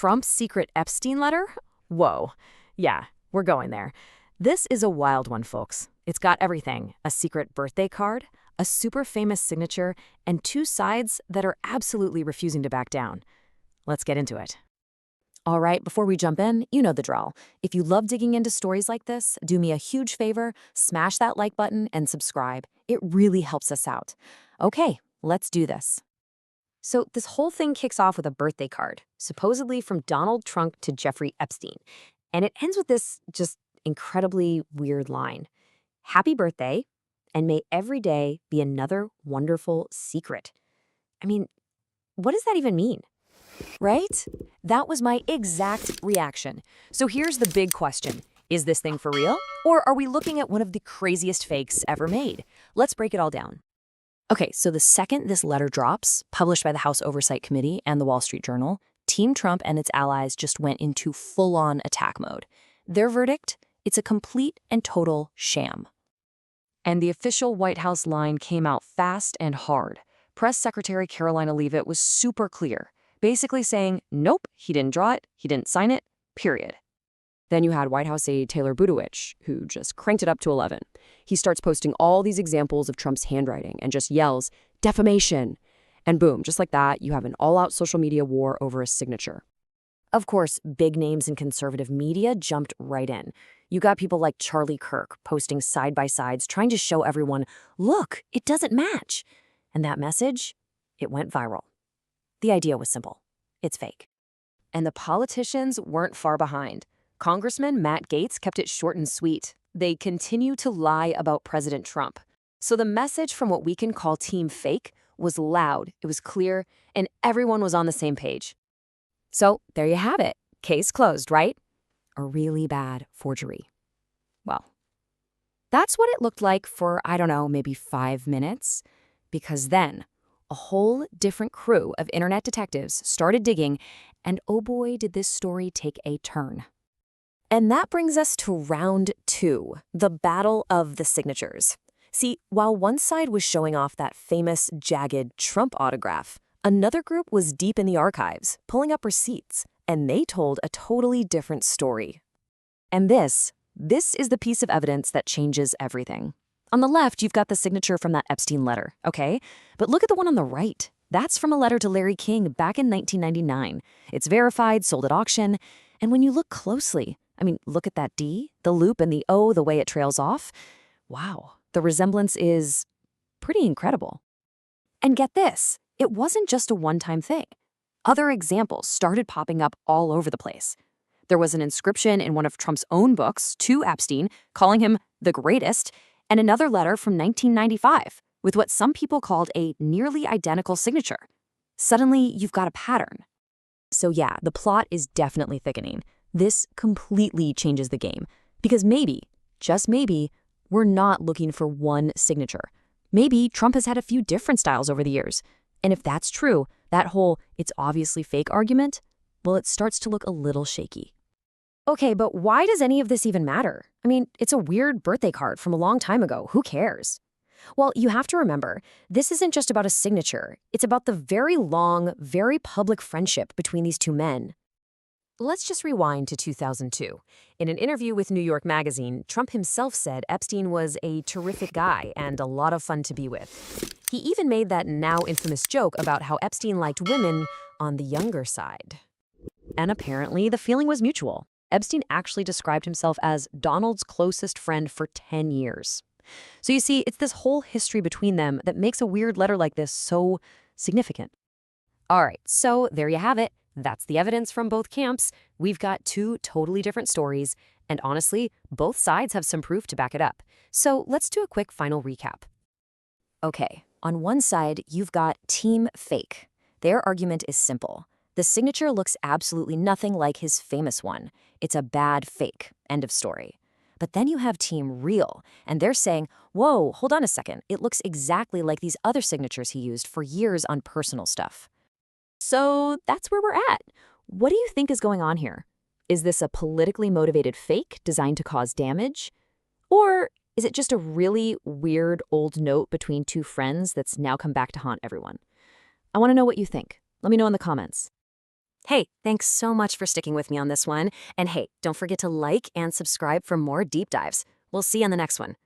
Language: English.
Trump's secret Epstein letter? Whoa. Yeah, we're going there. This is a wild one, folks. It's got everything: a secret birthday card, a super famous signature, and two sides that are absolutely refusing to back down. Let's get into it. All right, before we jump in, you know the drill. If you love digging into stories like this, do me a huge favor, smash that like button and subscribe. It really helps us out. Okay, let's do this. So this whole thing kicks off with a birthday card, supposedly from Donald Trump to Jeffrey Epstein. And it ends with this just incredibly weird line. Happy birthday, and may every day be another wonderful secret. I mean, what does that even mean? Right? That was my exact reaction. So here's the big question. Is this thing for real? Or are we looking at one of the craziest fakes ever made? Let's break it all down. Okay, so the second this letter drops, published by the House Oversight Committee and the Wall Street Journal, Team Trump and its allies just went into full-on attack mode. Their verdict? It's a complete and total sham. And the official White House line came out fast and hard. Press Secretary Carolina Leavitt was super clear, basically saying, nope, he didn't draw it, he didn't sign it, period. Then you had White House aide Taylor Budowich, who just cranked it up to 11. He starts posting all these examples of Trump's handwriting and just yells, defamation. And boom, just like that, you have an all-out social media war over a signature. Of course, big names in conservative media jumped right in. You got people like Charlie Kirk posting side-by-sides trying to show everyone, look, it doesn't match. And that message, it went viral. The idea was simple. It's fake. And the politicians weren't far behind. Congressman Matt Gaetz kept it short and sweet. They continue to lie about President Trump. So the message from what we can call Team Fake was loud, it was clear, and everyone was on the same page. So there you have it. Case closed, right? A really bad forgery. Well, that's what it looked like for, I don't know, maybe 5 minutes. Because then, a whole different crew of internet detectives started digging, and oh boy, did this story take a turn. And that brings us to round 2, the battle of the signatures. See, while one side was showing off that famous, jagged Trump autograph, another group was deep in the archives, pulling up receipts, and they told a totally different story. And this is the piece of evidence that changes everything. On the left, you've got the signature from that Epstein letter, okay? But look at the one on the right. That's from a letter to Larry King back in 1999. It's verified, sold at auction, and when you look closely, I mean, look at that D, the loop, and the O, the way it trails off. Wow, the resemblance is pretty incredible. And get this, it wasn't just a one-time thing. Other examples started popping up all over the place. There was an inscription in one of Trump's own books to Epstein, calling him the greatest, and another letter from 1995 with what some people called a nearly identical signature. Suddenly, you've got a pattern. So yeah, the plot is definitely thickening. This completely changes the game. Because maybe, just maybe, we're not looking for one signature. Maybe Trump has had a few different styles over the years. And if that's true, that whole "it's obviously fake" argument, well, it starts to look a little shaky. Okay, but why does any of this even matter? I mean, it's a weird birthday card from a long time ago. Who cares? Well, you have to remember, this isn't just about a signature. It's about the very long, very public friendship between these two men. Let's just rewind to 2002. In an interview with New York Magazine, Trump himself said Epstein was a terrific guy and a lot of fun to be with. He even made that now infamous joke about how Epstein liked women on the younger side. And apparently, the feeling was mutual. Epstein actually described himself as Donald's closest friend for 10 years. So you see, it's this whole history between them that makes a weird letter like this so significant. All right, so there you have it. That's the evidence from both camps. We've got two totally different stories, and honestly, both sides have some proof to back it up. So let's do a quick final recap. Okay, on one side, you've got Team Fake. Their argument is simple. The signature looks absolutely nothing like his famous one. It's a bad fake. End of story. But then you have Team Real, and they're saying, whoa, hold on a second. It looks exactly like these other signatures he used for years on personal stuff. So that's where we're at. What do you think is going on here? Is this a politically motivated fake designed to cause damage? Or is it just a really weird old note between two friends that's now come back to haunt everyone? I want to know what you think. Let me know in the comments. Hey, thanks so much for sticking with me on this one. And hey, don't forget to like and subscribe for more deep dives. We'll see you on the next one.